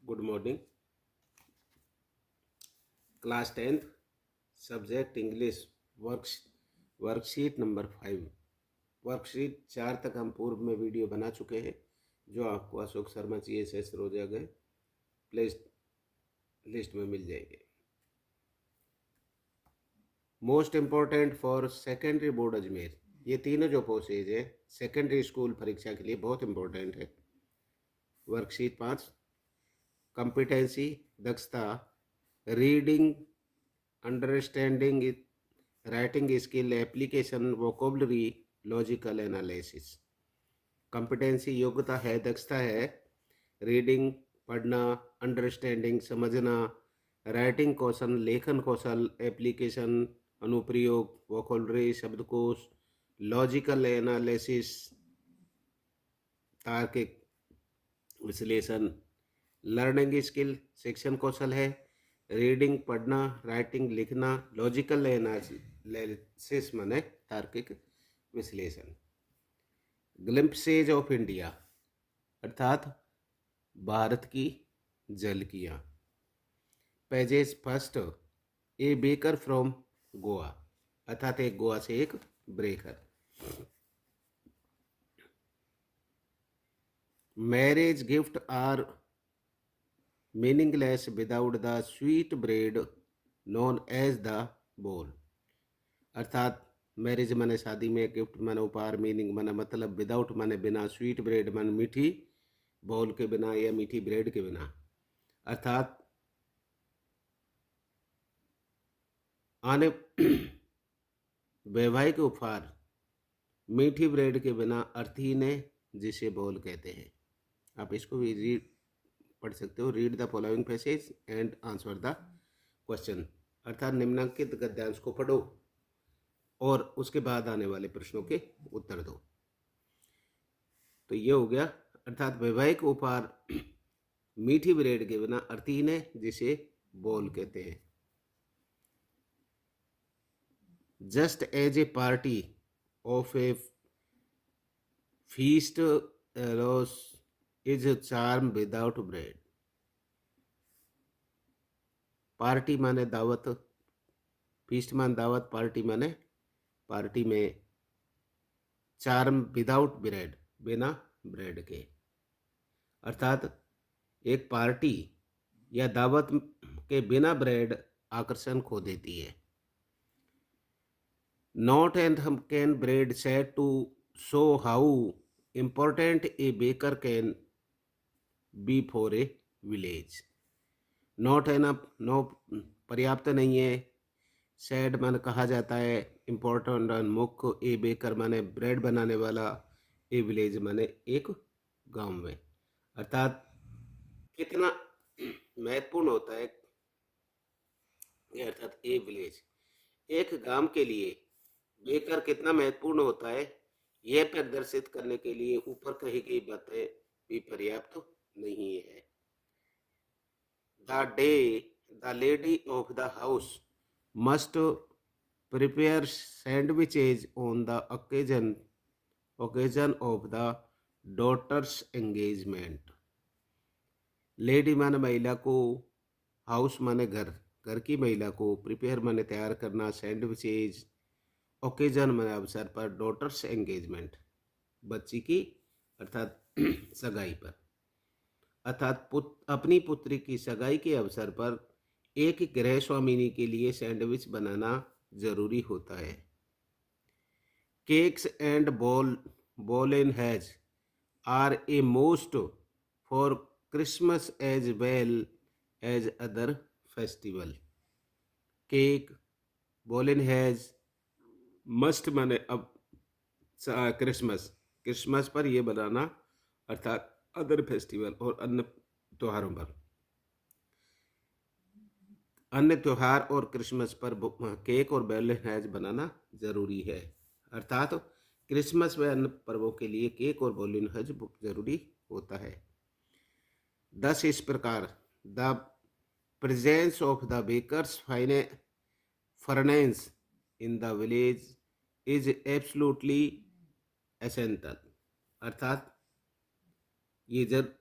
Good morning. Class 10th subject English work worksheet number 5। Worksheet 4 तक हम पूर्व में वीडियो बना चुके हैं, जो आपको अशोक शर्मा CSS रोजा गए प्ले लिस्ट में मिल जाएंगे। Most important for secondary board Ajmer, ये तीनों जो पोस्टेज है सेकेंडरी स्कूल परीक्षा के लिए बहुत इम्पोर्टेंट है। वर्कशीट 5 कंपिटेंसी दक्षता, reading, understanding, writing skill, application, vocabulary, logical analysis. Competency योग्यता है, दक्षता है, रीडिंग पढ़ना, अंडरस्टैंडिंग समझना, राइटिंग कौशल लेखन कौशल, एप्लीकेशन अनुप्रयोग, वोकेबलरी शब्दकोश, लॉजिकल एनालिसिस तार्किक विश्लेषण, लर्निंग स्किल शिक्षण कौशल है, रीडिंग पढ़ना, राइटिंग लिखना, लॉजिकल एनालिसिस माने तार्किक विश्लेषण। ग्लिम्पसेज ऑफ इंडिया अर्थात भारत की झलकियाँ। Pages first, a baker from Goa अर्थात एक गोवा से एक breaker. Marriage gift are meaningless without the sweet bread known as the bol अर्थात मैरिज माने शादी में, गिफ्ट माने उपहार, मीनिंग माने मतलब, विदाउट माने बिना, स्वीट ब्रेड माने मीठी बोल के बिना या मीठी ब्रेड के बिना। अर्थात आने वैवाहिक उपहार मीठी ब्रेड के बिना अर्थहीन है, जिसे बोल कहते हैं। आप इसको भी रीड पढ़ सकते हो। Read the following passage and answer the question अर्थात निम्नलिखित गद्यांश को पढ़ो और उसके बाद आने वाले प्रश्नों के उत्तर दो। तो ये हो गया। अर्थात वैवाहिक उपहार मीठी ब्रेड के बिना अर्थहीन है, जिसे बोल कहते हैं। Just as a party of a feast rose is charm without bread. Party माने दावत, फीस्ट माने दावत, पार्टी माने पार्टी में, चार्म विदाउट ब्रेड बिना ब्रेड के। अर्थात एक पार्टी या दावत के बिना ब्रेड आकर्षण खो देती है। नॉट एंड हम can bread said to show how important a baker can be for a village. Not enough no पर्याप्त नहीं है, सैड मन कहा जाता है, इम्पोर्टेंट मुख्य, ए बेकर माने ब्रेड बनाने वाला, ए विलेज माने एक गांव में। अर्थात कितना महत्वपूर्ण होता है ये, अर्थात ए विलेज एक गांव के लिए बेकर कितना महत्वपूर्ण होता है, यह प्रदर्शित करने के लिए ऊपर कही गई बातें भी पर्याप्त नहीं है। The day the lady of the house must prepare sandwiches on the occasion of the daughter's engagement। Lady माने महिला को, हाउस माने घर, घर की महिला को, प्रिपेयर माने तैयार करना, सैंडविचेज ओकेजन माने अवसर पर, डॉटर्स एंगेजमेंट बच्ची की अर्थात सगाई पर। अर्थात अपनी पुत्री की सगाई के अवसर पर एक गृह स्वामिनी के लिए सैंडविच बनाना जरूरी होता है। केक्स एंड बॉल इन हैज are a most for Christmas as well as other festival. Cake, बॉल इन हैज, मस्ट माने अब क्रिसमस, क्रिसमस पर यह बनाना अर्थात अदर फेस्टिवल और अन्य त्योहारों पर, अन्य त्योहार और क्रिसमस पर केक और बैलेंस बनाना जरूरी है। अर्थात क्रिसमस व अन्य पर्वों के लिए केक और बैलेंस जरूरी होता है। दस इस प्रकार the presence of the bakers furnace in the village is absolutely essential. अर्थात ये जब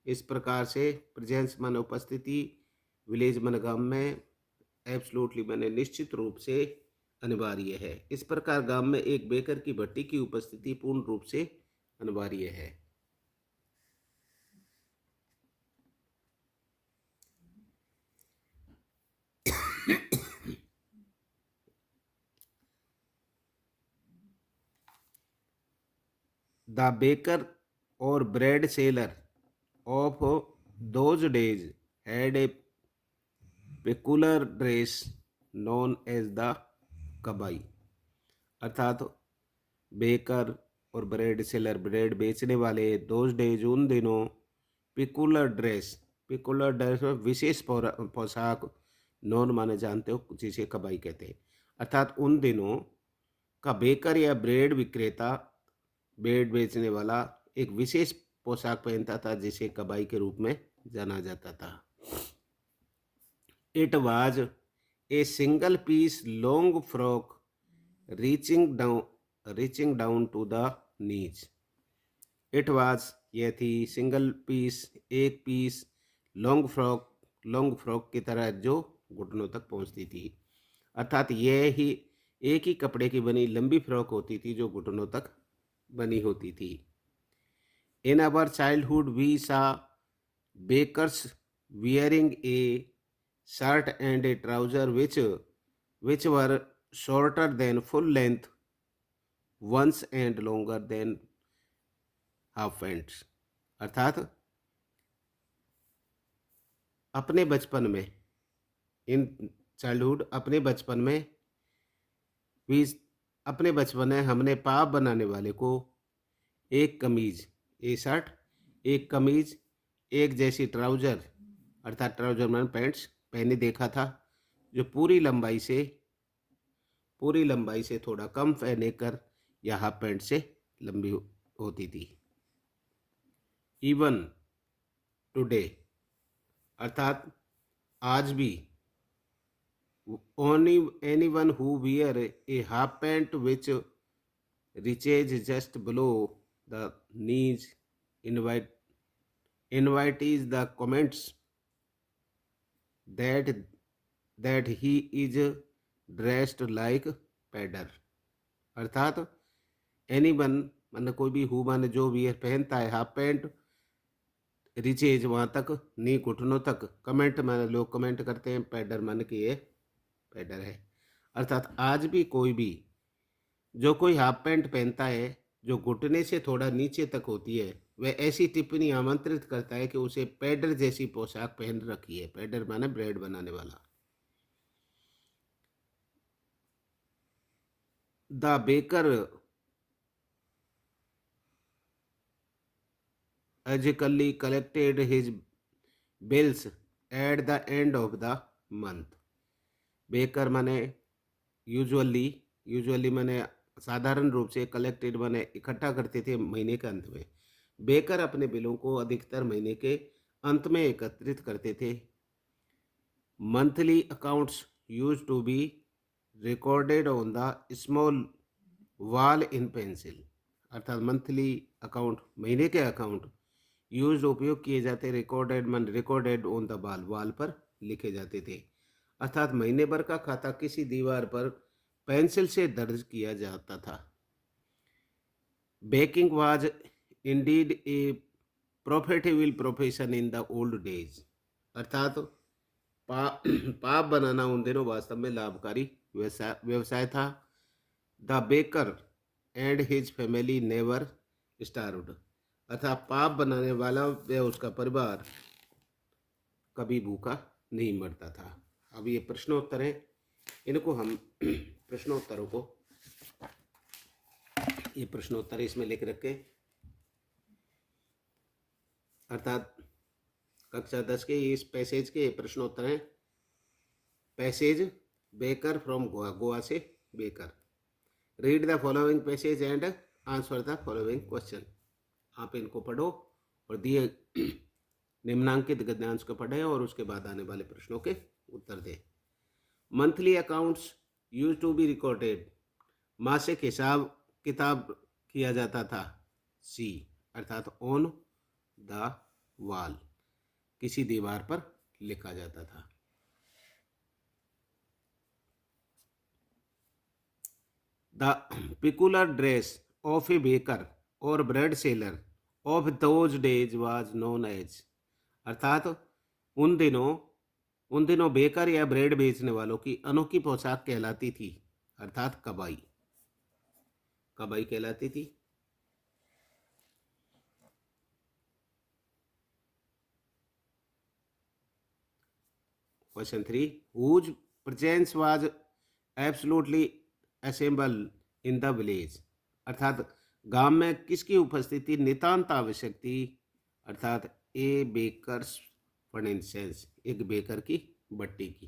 इस प्रकार से प्रेजेंस माने उपस्थिति, विलेज माने गांव में, एब्सोल्युटली माने निश्चित रूप से अनिवार्य है। इस प्रकार गांव में एक बेकर की भट्टी की उपस्थिति पूर्ण रूप से अनिवार्य है। द बेकर और bread seller of those days had a peculiar dress known as the kabai. अर्थात बेकर और ब्रेड सेलर, ब्रेड बेचने वाले, दोज डेज उन दिनों, पिकुलर ड्रेस, पिकुलर ड्रेस में विशेष पोशाक, नॉन माने जानते हो जिसे कबाई कहते हैं। अर्थात उन दिनों का बेकर या ब्रेड विक्रेता, ब्रेड बेचने वाला एक विशेष पोशाक पहनता था जिसे कबाई के रूप में जाना जाता था। It was a single piece long frock reaching down to the knees. It was यह थी, सिंगल पीस एक पीस, लॉन्ग फ्रॉक की तरह जो घुटनों तक पहुंचती थी। अर्थात यह ही एक ही कपड़े की बनी लंबी फ्रॉक होती थी जो घुटनों तक बनी होती थी। In our childhood we saw bakers wearing a shirt and a trouser which were shorter than full length ones and longer than half pants। अर्थात अपने बचपन में, इन चाइल्डहुड अपने बचपन में, भी अपने बचपन में हमने पाव बनाने वाले को एक कमीज, एक शर्ट, एक कमीज, एक जैसी ट्राउजर, अर्थात ट्राउजर में पैंट्स पहने देखा था जो पूरी लंबाई से थोड़ा कम पहने कर या हाफ पैंट से लंबी होती थी। इवन टुडे, अर्थात आज भी, anyone who wear a half pant which reaches just below the knees invites the comments that he is dressed like pedder। अर्थात एनीवन माने कोई भी, हु माने जो भी पहनता है हाफ पैंट, रिचेज वहाँ तक, नी घुटनों तक, कमेंट माने लोग कमेंट करते हैं, पैडर माने कि ये पैडर है। अर्थात आज भी कोई भी जो कोई हाफ पैंट पहनता है जो घुटने से थोड़ा नीचे तक होती है, वह ऐसी टिप्पणी आमंत्रित करता है कि उसे पैडर जैसी पोशाक पहन रखी है। पैडर माने ब्रेड बनाने वाला। The baker magically collected his bills at the end of the month। Baker माने यूजुअली माने साधारण रूप से, कलेक्टेड माने इकट्ठा करते थे महीने के अंत में। बेकर अपने बिलों को अधिकतर महीने के अंत में एकत्रित करते थे। Monthly accounts use to be recorded on the small wall in pencil. अर्थात मंथली अकाउंट, महीने के अकाउंट यूज उपयोग किए जाते, रिकॉर्डेड ऑन द वॉल पर लिखे जाते थे। अर्थात महीने भर का खाता किसी दीवार पर पेंसिल से दर्ज किया जाता था। Baking was Indeed A profitable profession in the old days. अर्थात पाप बनाना उन दिनों वास्तव में लाभकारी व्यवसाय था। The baker and his family never starved. अर्थात पाप बनाने वाला व उसका परिवार कभी भूखा नहीं मरता था। अब ये प्रश्नोत्तर हैं, इनको हम प्रश्नोत्तरों को, ये प्रश्नोत्तर इसमें लिख रखे, अर्थात कक्षा 10 के इस पैसेज के प्रश्नोत्तर हैं। पैसेज बेकर फ्रॉम गोवा से baker. Read the following passage and answer the following question. आप इनको पढ़ो और दिए निम्नांकित गद्यांश को पढ़ें और उसके बाद आने वाले प्रश्नों के उत्तर दें। Monthly accounts use to be recorded. मासिक हिसाब किताब किया जाता था। सी अर्थात ऑन द वॉल, किसी दीवार पर लिखा जाता था। The peculiar dress of a baker और bread seller of those days was known as, अर्थात उन दिनों बेकर या ब्रेड बेचने वालों की अनोखी पोशाक कहलाती थी, अर्थात कबाई, कबाई कहलाती थी। Question 3, whose presence was absolutely assemble in the village, अर्थात गांव में किसकी उपस्थिति नितांत आवश्यक थी, अर्थात ए बेकर्स फर्नेसेंस, एक बेकर की भट्टी की।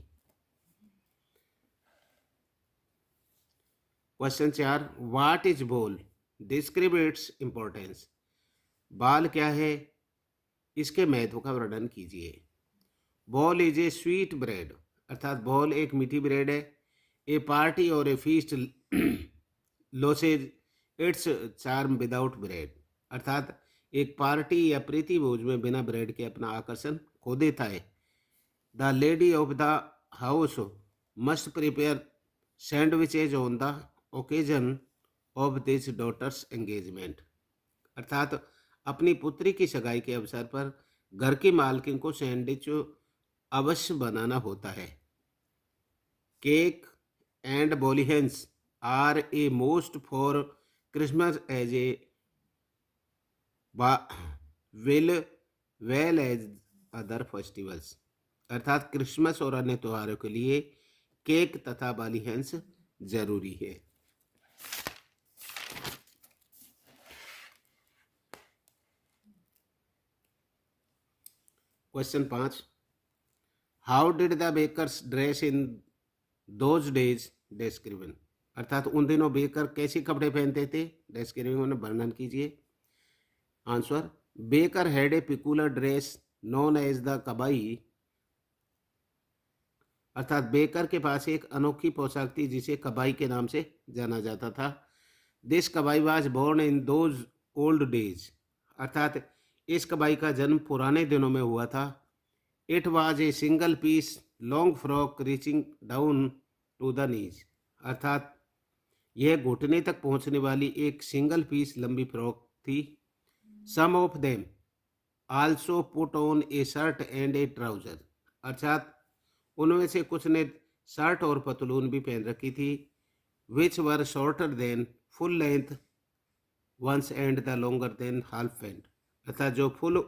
Question 4, what is bol, describe its importance, bol क्या है, इसके महत्व का वर्णन कीजिए। Bol is a sweet bread, अर्थात बॉल एक मीठी ब्रेड है। ए पार्टी और a feast loses its charm without bread, अर्थात एक पार्टी या प्रीति भोज में बिना ब्रेड के अपना आकर्षण खो देता है। The lady of the house must prepare sandwiches on the occasion of this daughter's engagement, अर्थात अपनी पुत्री की सगाई के अवसर पर घर की मालकिन को सैंडविच अवश्य बनाना होता है। Cake and bolinhas are a most for Christmas as a well well as other festivals, अर्थात क्रिसमस और अन्य त्योहारों के लिए केक तथा बॉलीहेंस जरूरी है। Question 5, how did the bakers dress in those days, description, अर्थात उन दिनों बेकर कैसे कपड़े पहनते थे, डिस्क्रिप्शन में वर्णन कीजिए। Answer, baker had a peculiar dress known as the kabai, अर्थात बेकर के पास एक अनोखी पोशाक थी जिसे कबाई के नाम से जाना जाता था। This kabai was born in those old days, अर्थात इस कबाई का जन्म पुराने दिनों में हुआ था। It was a single piece long frock reaching down to the knees, अर्थात यह घुटने तक पहुंचने वाली एक सिंगल पीस लंबी फ्रॉक थी। Some of them also put on a shirt and a trouser, अर्थात उनमें से कुछ ने शर्ट और पतलून भी पहन रखी थी। Which were shorter than full length ones and the longer than half pant, अर्थात जो फुल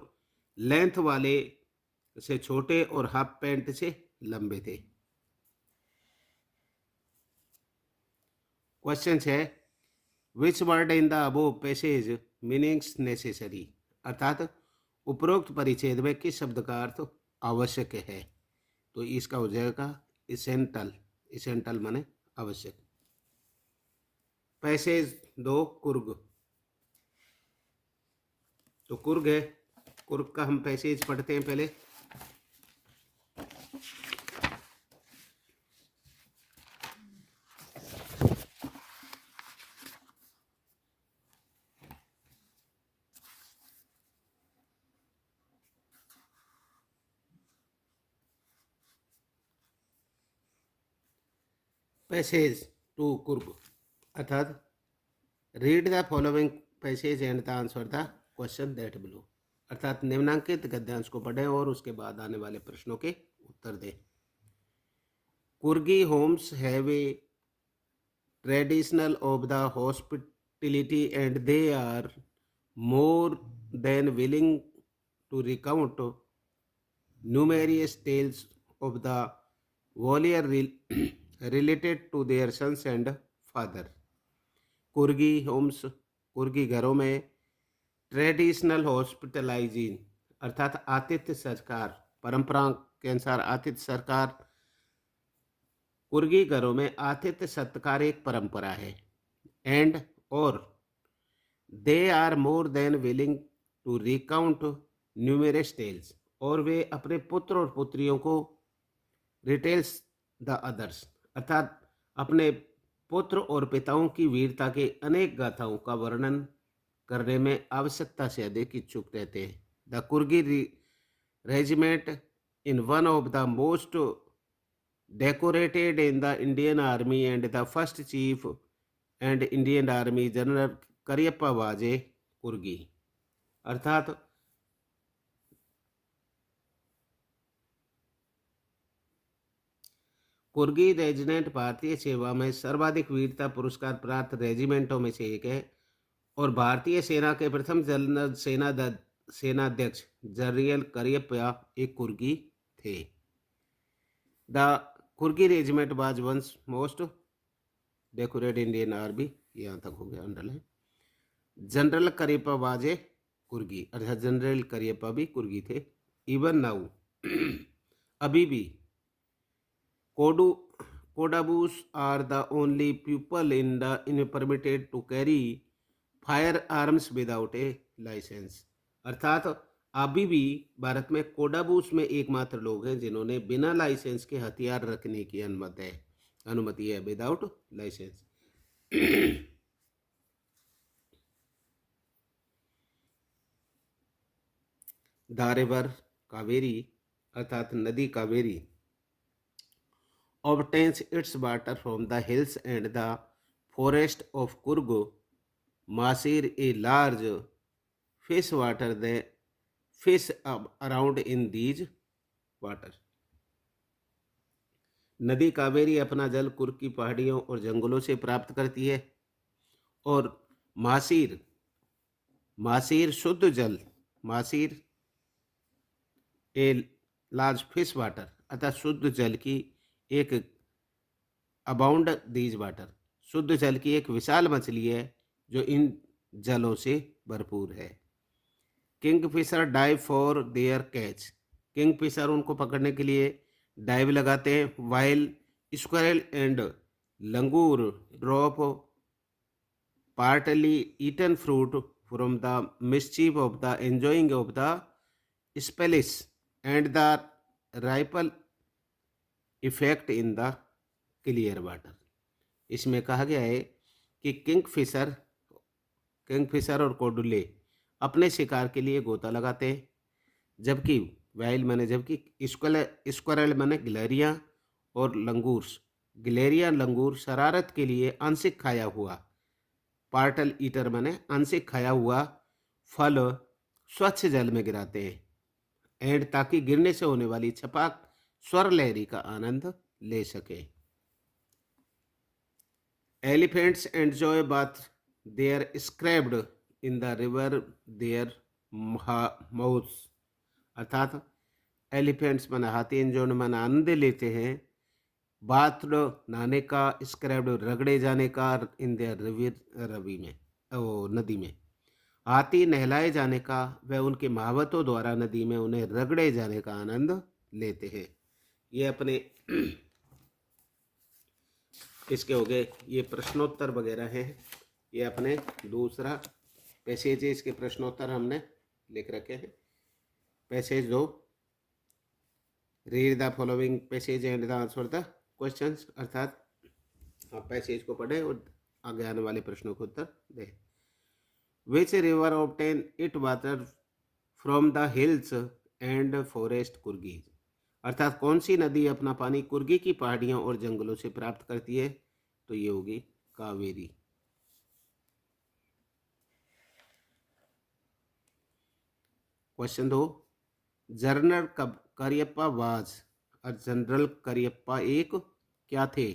लेंथ वाले से छोटे और हाफ पैंट से लंबे थे। क्वेश्चन है, which word in the above passage meanings necessary, अर्थात उपरोक्त परिच्छेद में किस शब्द का अर्थ आवश्यक है, तो इसका हो जाएगा इसेंटल, इसेंटल माने आवश्यक। पैसेज 2 कुर्ग, तो कुर्ग है, कुर्ग का हम पैसेज पढ़ते हैं पहले। पैसेज टू कुर्ग, अर्थात read the following passage and the answer the question that below, अर्थात निम्नांकित गद्यांश को पढ़ें और उसके बाद आने वाले प्रश्नों के उत्तर दें। Coorgi homes have a traditional of the hospitality and they are more than willing to recount numerous tales of the warrior related to their sons and father. Coorgi homes, Coorgi घरों में ट्रेडिशनल हॉस्पिटलाइजिंग, अर्थात आतिथ्य सरकार, परंपरा के अनुसार आतिथ्य सरकार, कुर्गी घरों में आतिथ्य सत्कार एक परंपरा है। एंड और they are more than willing to recount numerous tales, और वे अपने पुत्र और पुत्रियों को रिटेल्स द अदर्स, अर्थात अपने पुत्र और पिताओं की वीरता के अनेक गाथाओं का वर्णन करने में आवश्यकता से अधिक इच्छुक रहते हैं। The कुर्गी regiment in one of the most decorated in the Indian Army and the first chief and Indian Army General Cariappa वाजे कुर्गी। अर्थात कुर्गी रेजिमेंट भारतीय सेवा में सर्वाधिक वीरता पुरस्कार प्राप्त रेजिमेंटों में से एक है और भारतीय सेना के प्रथम जनरल सेनाध्यक्ष जनरल करियप्पा एक कुर्गी थे। The Coorgi regiment was once most decorated Indian army, यहाँ तक हो गया अंडरलाइन। जनरल करियप्पा वाजे कुर्गी, अर्थात जनरल करियप्पा भी कुर्गी थे। इवन नाउ अभी भी Kodavus are the only people in permitted to carry firearms without a licence. अर्थात अभी भी भारत में कोडाबूस में एकमात्र लोग हैं जिन्होंने बिना लाइसेंस के हथियार रखने की अनुमति है, without licence. The river Kaveri अर्थात नदी Kaveri obtains its water from the hills and the forest of Kurgu, Masir, a large fish water the fish around in these water। नदी कावेरी अपना जल कुर्ग की पहाड़ियों और जंगलों से प्राप्त करती है और मासीर शुद्ध जल, Masir a large fish water अर्थात शुद्ध जल की एक अबाउंड दीज वाटर, शुद्ध जल की एक विशाल मछली है जो इन जलों से भरपूर है। Kingfisher dive for their catch, kingfisher उनको पकड़ने के लिए डाइव लगाते हैं। While squirrel and langur drop partly eaten fruit from the mischief of the enjoying of the splashes and the ripple effect in the clear water. इसमें कहा गया है कि किंगफिशर और कोडुले अपने शिकार के लिए गोता लगाते हैं, जबकि वाइल माने जबकि स्क्वेरल माने गिलहरियाँ और लंगूर शरारत के लिए आंशिक खाया हुआ, पार्टल ईटर माने आंशिक खाया हुआ फल स्वच्छ जल में गिराते हैं एंड ताकि गिरने से होने वाली छपाक स्वर लहरी का आनंद ले सके। Elephants enjoy bath their scrubbed in the river their mouths, अर्थात एलिफेंट्स माने हाथी एंजॉय माने आनंद लेते हैं बाथ नहाने का, स्क्रैब्ड रगड़े जाने का इन देयर नदी में, हाथी नहलाए जाने का व उनके महावतों द्वारा नदी में उन्हें रगड़े जाने का आनंद लेते हैं। ये अपने इसके हो गए, ये प्रश्नोत्तर वगैरह हैं। ये अपने दूसरा पैसेज है, इसके प्रश्नोत्तर हमने लिख रखे हैं। Passage 2, read the following passage and the answer the questions, अर्थात आप पैसेज को पढ़ें और आगे आने वाले प्रश्नों को उत्तर दें। Which river obtain it water from the hills and forest Coorgis, अर्थात कौन सी नदी अपना पानी कुर्गी की पहाड़ियों और जंगलों से प्राप्त करती है, तो ये होगी Kaveri. Question 2, general Cariappa was और जनरल करियप्पा एक क्या थे,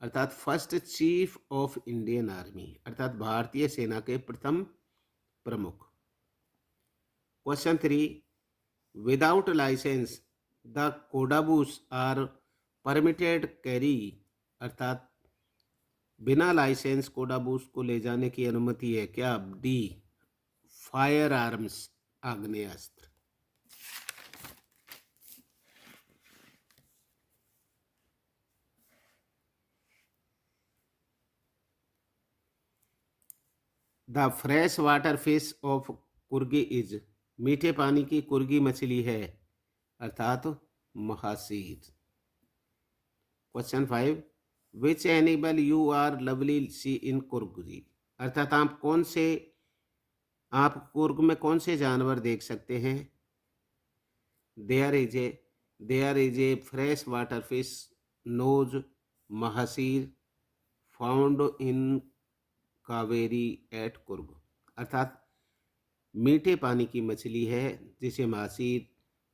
अर्थात first chief of Indian army, अर्थात भारतीय सेना के प्रथम प्रमुख। Question 3, without licence the Kodavus are permitted carry, अर्थात बिना लाइसेंस कोडाबूस को ले जाने की अनुमति है क्या, डी फायर आर्म्स आग्नेयास्त्र। The fresh water fish of Coorgi is, मीठे पानी की कुर्गी मछली है अर्थात mahseer. Question 5, which animal you are lovely see in Coorgi, अर्थात आप कौन से आप कुर्ग में कौन से जानवर देख सकते हैं? There is a there is a fresh water fish knows mahseer found in Kaveri at Coorg. अर्थात मीठे पानी की मछली है जिसे महासीर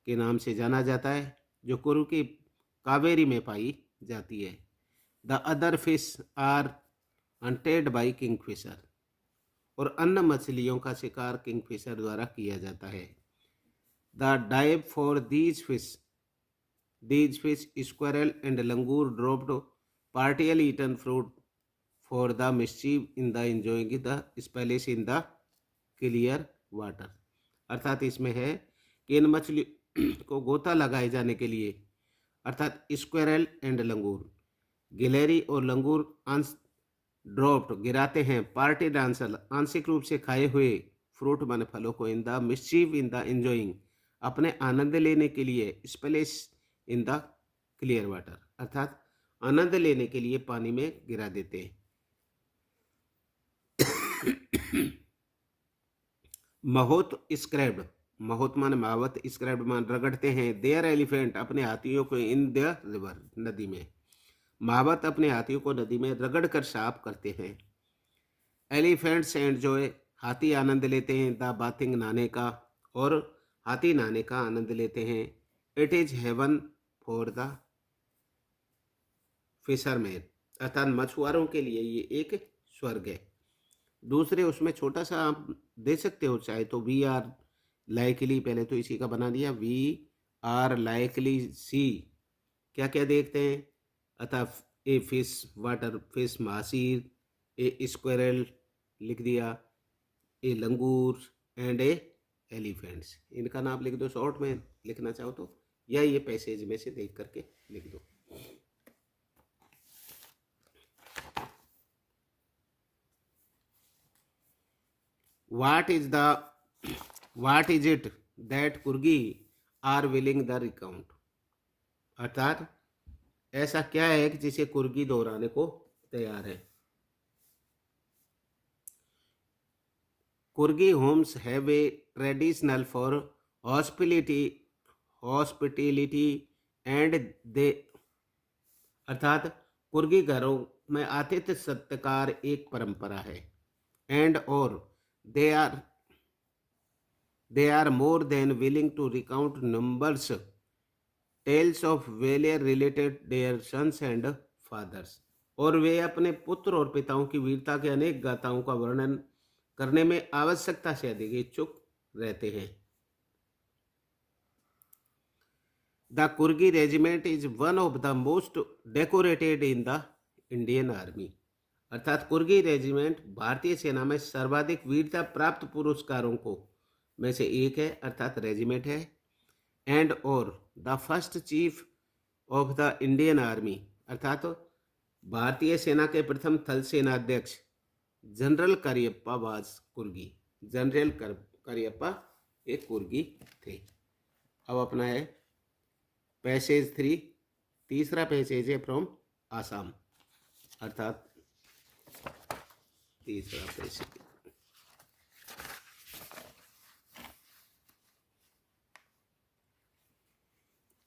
के नाम से जाना जाता है, जो कुर्ग की कावेरी में पाई जाती है। The other fish are hunted by kingfisher, और अन्य मछलियों का शिकार किंगफिशर द्वारा किया जाता है। The dive for these fish squirrel and langur dropped partially eaten fruit for the mischief in the enjoying the splash in the clear water। अर्थात इसमें है कि इन मछली को गोता लगाए जाने के लिए, अर्थात स्क्वेरल एंड लंगूर, गिलहरी और लंगूर अंश ड्रॉप्ड गिराते हैं, पार्टी डांसर आंशिक रूप से खाए हुए फ्रूट माने फलों को, in the mischief in the enjoying अपने आनंद लेने के लिए, splash in the clear water अर्थात आनंद लेने के लिए पानी में गिरा देते हैं। महोत स्क्रैब्ड, महोत मान मावत, स्क्रैब्ड मान रगड़ते हैं, देयर एलिफेंट अपने हाथियों को, इन द रिवर नदी में, महावत अपने हाथियों को नदी में रगड़ कर साफ करते हैं। एलिफेंट्स एंजॉय हाथी आनंद लेते हैं द बाथिंग नहाने का, और हाथी नहाने का आनंद लेते हैं। It is heaven for the fisherman अर्थात मछुआरों के लिए ये एक स्वर्ग है। दूसरे उसमें छोटा सा आप दे सकते हो चाहे तो, वी आर लाइकली, पहले तो इसी का बना दिया, वी आर लाइकली सी क्या क्या देखते हैं, अतः a fish water fish mahseer, A squirrel लिख दिया, ए लंगूर एंड ए एलिफेंट्स। इनका नाम लिख दो शॉर्ट में लिखना चाहो तो, या ये पैसेज में से देख करके लिख दो। What is it that Coorgi are willing the recount अर्थात ऐसा क्या है कि जिसे कुर्गी दोहराने को तैयार है। Coorgi homes have a traditional for hospitality and they अर्थात कुर्गी घरों में आतिथ्य सत्कार एक परंपरा है। एंड और they are more than willing to recount numbers tales of valor related their sons and fathers, और वे अपने पुत्र और पिताओं की वीरता के अनेक गाथाओं का वर्णन करने में आवश्यकता से अधिक इच्छुक रहते हैं। The Coorgi regiment is one of the most decorated in the Indian army अर्थात कुर्गी रेजिमेंट भारतीय सेना में सर्वाधिक वीरता प्राप्त पुरस्कारों को में से एक है, अर्थात रेजिमेंट है। एंड और the first chief of the Indian army अर्थात भारतीय सेना के प्रथम थल सेनाध्यक्ष general Cariappa was कुर्गी, general Cariappa एक कुर्गी थे। अब अपना है पैसेज 3, तीसरा पैसेज है फ्रॉम आसाम अर्थात तीसरा पैसेज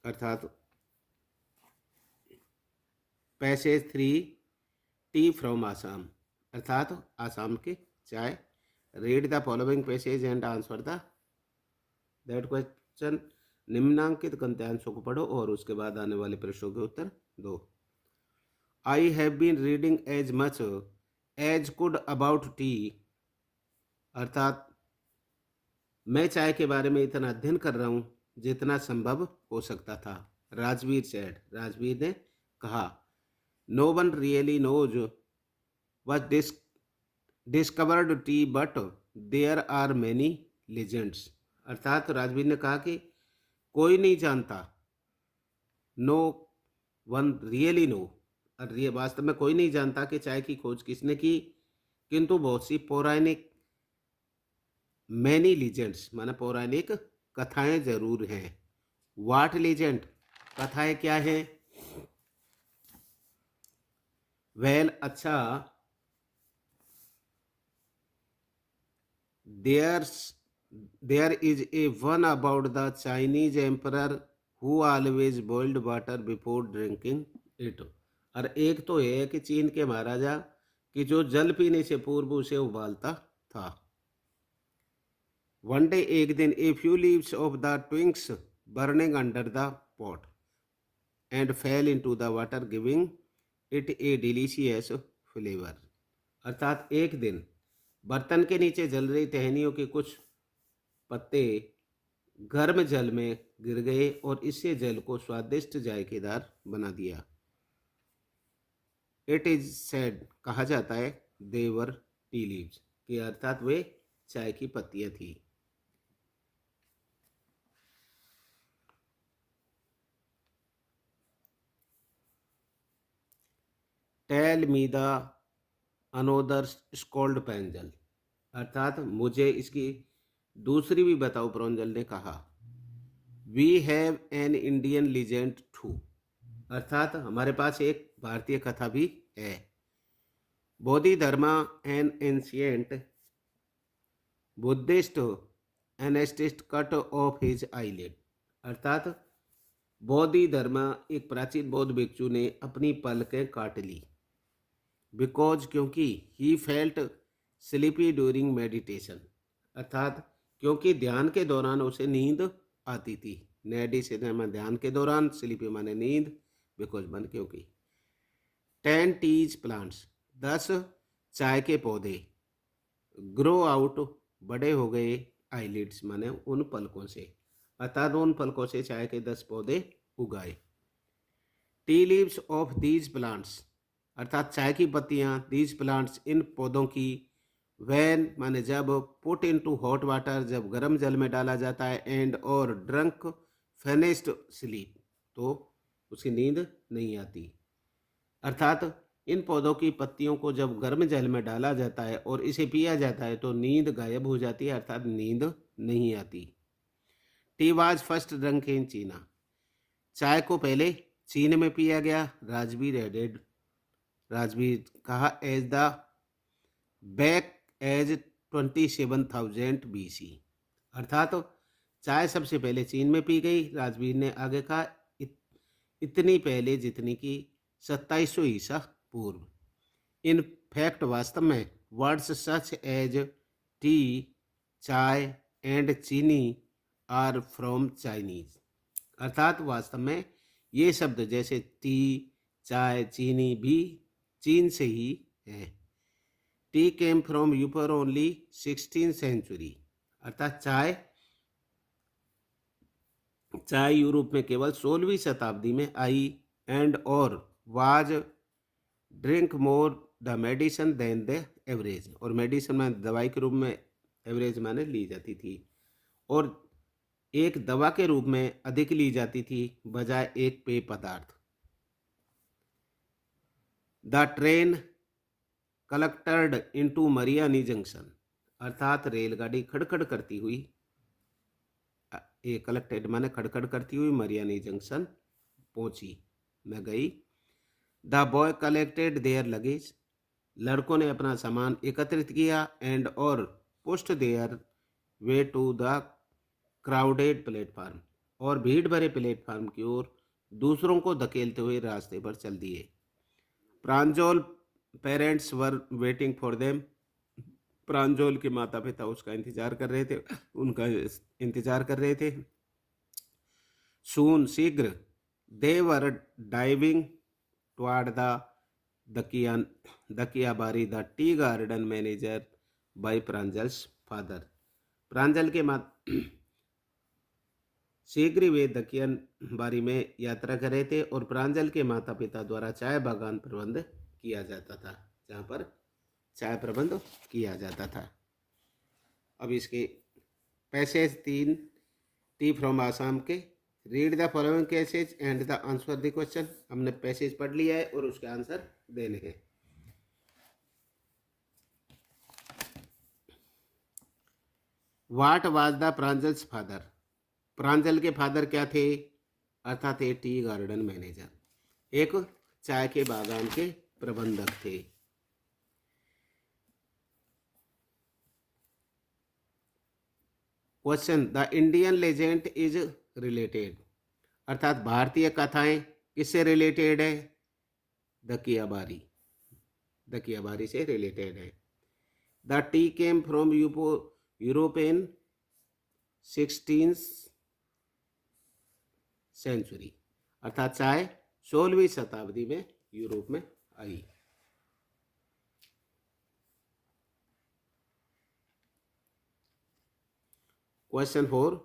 अर्थात पैसेज 3 टी फ्रॉम आसाम अर्थात आसाम के चाय। Read the following passage and answer the that question, निम्नांकित गद्यांशों को पढ़ो और उसके बाद आने वाले प्रश्नों के उत्तर दो। I have been reading as much as could about tea अर्थात मैं चाय के बारे में इतना अध्ययन कर रहा हूँ जितना संभव हो सकता था। राजवीर सेड राजवीर ने कहा। No one really knows what discovered tea but there are many legends अर्थात राजवीर ने कहा कि कोई नहीं जानता, नो वन रियली नो वास्तव में कोई नहीं जानता कि चाय की खोज किसने की, किंतु बहुत सी पौराणिक मैनी लीजेंड्स माना पौराणिक कथाएं जरूर हैं। वाट लीजेंड कथाएं क्या हैं? वेल अच्छा, There's there is a one about the Chinese emperor who always boiled water before drinking it. और एक तो है कि चीन के महाराजा कि जो जल पीने से पूर्व उसे उबालता था. One day एक दिन a few leaves of the twigs burning under the pot and fell into the water giving it a delicious flavor. अर्थात एक दिन बर्तन के नीचे जल रही टहनियों के कुछ पत्ते गर्म जल में गिर गए और इससे जल को स्वादिष्ट जायकेदार बना दिया. इट इज सेड कहा जाता है देवर टी लीव्स कि अर्थात वे चाय की पत्तियां थी. Tell me the another scold Pranjal. अर्थात मुझे इसकी दूसरी भी बताओ. प्रोंजल ने कहा we have an Indian legend too. अर्थात हमारे पास एक भारतीय कथा भी है. बोधिधर्मा एन एंशियंट बुद्धिस्ट एनेस्टिस्ट कट ऑफ हिज आईलिड. अर्थात बोधिधर्मा एक प्राचीन बौद्ध भिक्षु ने अपनी पलकें काट ली. बिकॉज क्योंकि he felt sleepy during meditation. अर्थात क्योंकि ध्यान के दौरान उसे नींद आती थी. मेडिटेशन ध्यान के दौरान, स्लीपी माने नींद, बिकॉज मन क्योंकि. 10 टीज प्लांट्स 10 चाय के पौधे ग्रो आउट बड़े हो गए आईलिड्स माने उन पलकों से. अर्थात उन पलकों से चाय के 10 पौधे उगाए. Tea leaves of these plants अर्थात चाय की पत्तियां, दीज प्लांट्स इन पौधों की, वैन माने जब, पुट इनटू हॉट वाटर जब गर्म जल में डाला जाता है, एंड और ड्रंक फिनिश्ड स्लीप तो उसकी नींद नहीं आती. अर्थात इन पौधों की पत्तियों को जब गर्म जल में डाला जाता है और इसे पिया जाता है तो नींद गायब हो जाती है. अर्थात नींद नहीं आती. Tea was first drunk in चीना. चाय को पहले चीन में पिया गया. राजवीर कहा as the back as 27,000 BC. अर्थात चाय सबसे पहले चीन में पी गई. राजवीर ने आगे कहा इतनी पहले जितनी की 2700 ईसा पूर्व. इन फैक्ट वास्तव में वर्ड्स सच एज टी, चाय एंड चीनी आर फ्रॉम चाइनीज. अर्थात वास्तव में ये शब्द जैसे टी, चाय, चीनी भी चीन से ही है. टी केम फ्रॉम यूपर ओनली 16th सेंचुरी. अर्थात चाय यूरोप में केवल 16वीं शताब्दी में आई. एंड और was drink more the medicine then the average. और मेडिसिन में दवाई के रूप में, एवरेज माने ली जाती थी, और एक दवा के रूप में अधिक ली जाती थी बजाय एक पेय पदार्थ. The train collected into Mariani junction. अर्थात रेलगाड़ी खड़खड़ करती हुई, ये कलेक्टेड माने खड़खड़ करती हुई मरियानी जंक्शन पहुंची, मैं गई. The boy collected their luggage. लड़कों ने अपना सामान एकत्रित किया. एंड और pushed their way to the crowded platform. और भीड़ भरे प्लेटफार्म की ओर दूसरों को धकेलते हुए रास्ते पर चल दिए. Pranjol parents were waiting for them. Pranjol के माता पिता उसका इंतजार कर रहे थे, उनका इंतजार कर रहे थे. सून शीघ्र they were driving toward the Dhekiabari the tea garden manager by Pranjal's father. Pranjal के शीघ्र ही वे दकियन बारी में यात्रा कर रहे थे और प्रांजल के माता पिता द्वारा चाय बागान प्रबंध किया जाता था, जहाँ पर चाय प्रबंध किया जाता था. अब इसके पैसेज 3 टी फ्रॉम आसाम के. Read the following passage and the answer the question. हमने पैसेज पढ़ लिया है और उसके आंसर देने हैं. What was the Pranjal's father. Pranjal के फादर क्या थे? अर्थात ए टी गार्डन मैनेजर, एक चाय के बागान के प्रबंधक थे. Question, the Indian legend is related, अर्थात भारतीय कथाएं किससे रिलेटेड है? दकियाबारी, दकियाबारी से रिलेटेड है। The tea came from Europe in 16th century, अर्थात चाय 16वीं शताब्दी में यूरोप में आई। Question 4,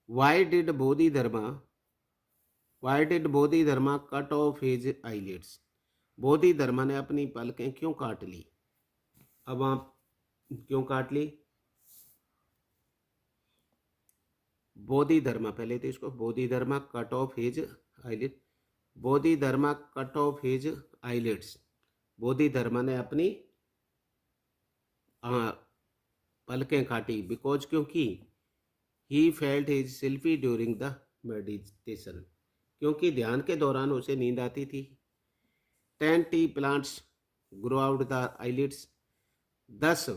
why did Bodhidharma cut off his eyelids, Bodhidharma ने अपनी पलकें क्यों काट ली? अब आप क्यों काट ली? बोधिधर्मा, पहले तो इसको Bodhidharma cut off his eyelid, Bodhidharma cut off his eyelids, Bodhidharma ने अपनी पलकें काटी, बिकॉज क्योंकि he felt his sleepy during the meditation, क्योंकि ध्यान के दौरान उसे नींद आती थी। 10 tea plants grow out the eyelids, 10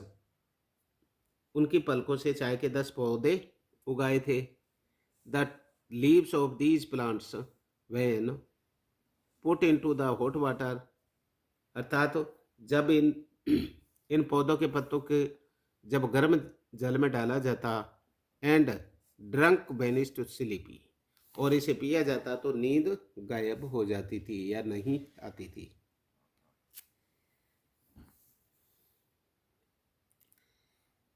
उनकी पलकों से चाय के 10 पौधे उगाए थे। The leaves of these plants when put into the hot water, अर्थात जब इन पौधों के पत्तों के जब गर्म जल में डाला जाता, एंड ड्रंक बेनिस्ट स्लीपी, और इसे पिया जाता तो नींद गायब हो जाती थी या नहीं आती थी।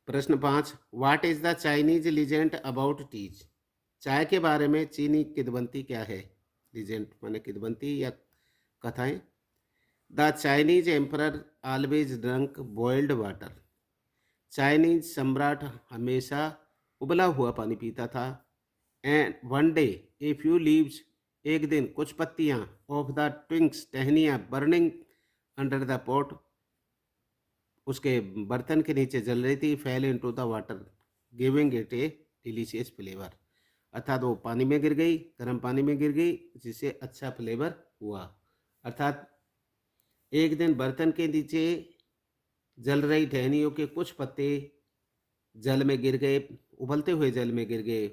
प्रश्न 5, what is the Chinese legend about teas, चाय के बारे में चीनी किदवंती क्या है? लीजेंड माने किदवंती या कथाएं। The Chinese emperor always drunk boiled water, Chinese सम्राट हमेशा उबला हुआ पानी पीता था। And one day a few leaves, एक दिन कुछ पत्तियां, ऑफ द ट्विंक्स, टहनियां, बर्निंग अंडर द पॉट, उसके बर्तन के नीचे जल रही थी, fail into the water giving it A delicious flavour, अर्थात वो पानी में गिर गई, गर्म पानी में गिर गई, जिससे अच्छा फ्लेवर हुआ। अर्थात एक दिन बर्तन के नीचे जल रही टहनियों के कुछ पत्ते जल में गिर गए, उबलते हुए जल में गिर गए,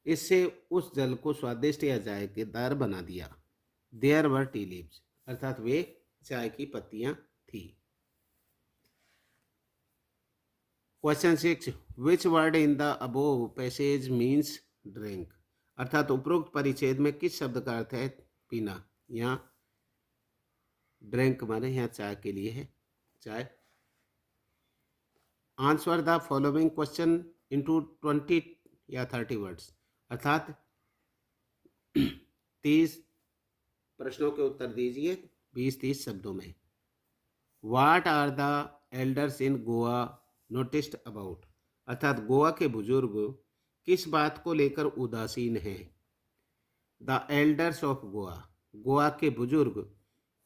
इससे उस जल को स्वादिष्ट या जायकेदार बना दिया। देयर वर टी लीव्स, अर्थात वे चाय की पत्तियां थी। Question 6, which word in the above passage means drink, अर्थात उपरोक्त परिच्छेद में किस शब्द का अर्थ है पीना? यहाँ ड्रिंक माने यहाँ चाय के लिए है, चाय। Answer the following question into 20 या 30 वर्ड्स, अर्थात 30 प्रश्नों के उत्तर दीजिए 20-30 शब्दों में। What are the elders in Goa noticed about, अर्थात गोवा के बुजुर्ग किस बात को लेकर उदासीन हैं? The elders of Goa, Goa के बुजुर्ग,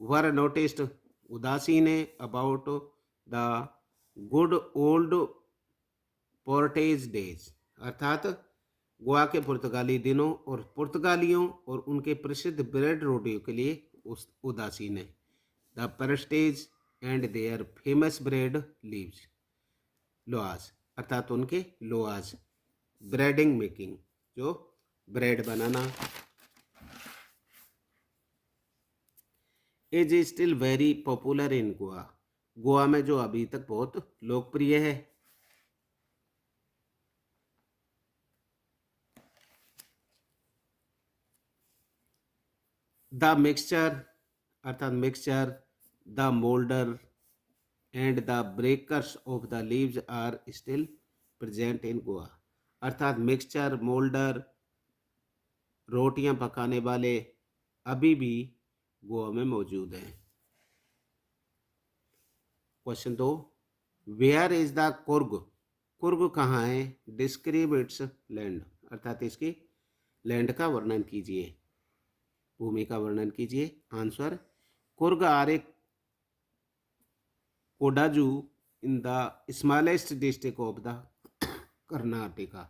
वर नोटिस्ड, उदासीन है, about the good old portage days, अर्थात गोवा के पुर्तगाली दिनों और पुर्तगालियों और उनके प्रसिद्ध ब्रेड रोटियों के लिए उदासीन है। The prestige and their famous bread loaves, loaves, अर्थात उनके लोआज, ब्रेडिंग मेकिंग, जो ब्रेड बनाना। Is still very popular in Goa, Goa में जो अभी तक बहुत लोकप्रिय है। द मिक्सचर, अर्थात mixture, the moulder and the breakers of the loaves are still present in Goa, अर्थात मिक्सचर, मोल्डर, रोटियां पकाने वाले अभी भी गोवा में मौजूद हैं। Question 2, where is the Coorg, Coorg कहाँ है? डिस्क्राइब इट्स लैंड, अर्थात इसकी लैंड का वर्णन कीजिए, भूमि का वर्णन कीजिए। Answer, Coorg or a Kodagu in the smallest district of the Karnataka,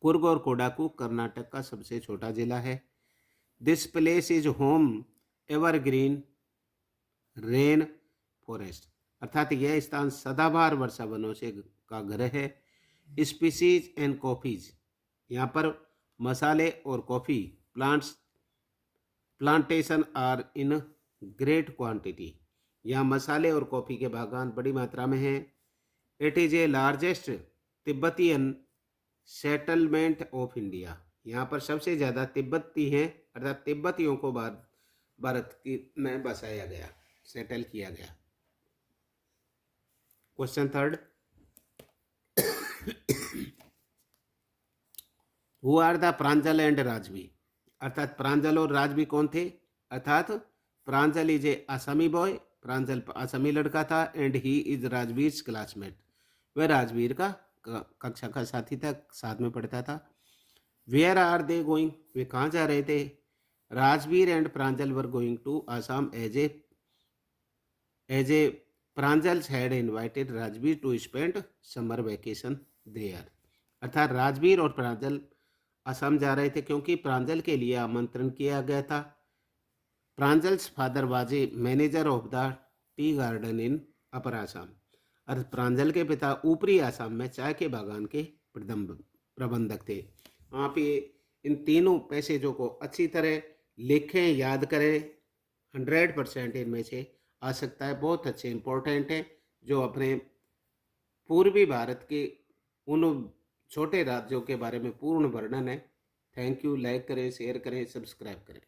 Coorg और कोडाकू कर्नाटक का सबसे छोटा जिला है। This place is home evergreen rain forest, अर्थात यह स्थान सदाबहार वर्षा वनों से का घर है। स्पीसीज एंड कॉफीज, यहाँ पर मसाले और coffee plantation are in great quantity, यहाँ मसाले और कॉफ़ी के बागान बड़ी मात्रा में हैं। It is a largest Tibetan settlement of India, यहाँ पर सबसे ज़्यादा तिब्बती हैं, अर्थात तिब्बतियों को भारत की में बसाया गया, सेटल किया गया। Question third, who are the Pranjal and Rajvi, अर्थात प्रांजल और राजवी कौन थे, अर्थात प्रांजल इज ए असमी बॉय, प्रांजल असमी लड़का था, and he is Rajveer classmate, वह राजवीर का कक्षा का साथी था, साथ में पढ़ता था। वेयर आर दे गोइंग, वे कहाँ जा रहे थे, Rajvir and Pranjal were going to Assam as a Pranjal's had invited Rajvir to spend summer vacation there, अर्थात राजवीर और प्रांजल असम जा रहे थे क्योंकि प्रांजल के लिए आमंत्रण किया गया था। Pranjal's father was a manager of the tea garden in upper Assam, अर्थात प्रांजल के पिता ऊपरी आसाम में चाय के बागान के प्रबंधक थे। आप ये इन तीनों पैसेजों को अच्छी तरह लिखें, याद करें, 100% इनमें से आ सकता है, बहुत अच्छे इंपॉर्टेंट हैं, जो अपने पूर्वी भारत के उन छोटे राज्यों के बारे में पूर्ण वर्णन है। थैंक यू, लाइक करें, शेयर करें, सब्सक्राइब करें।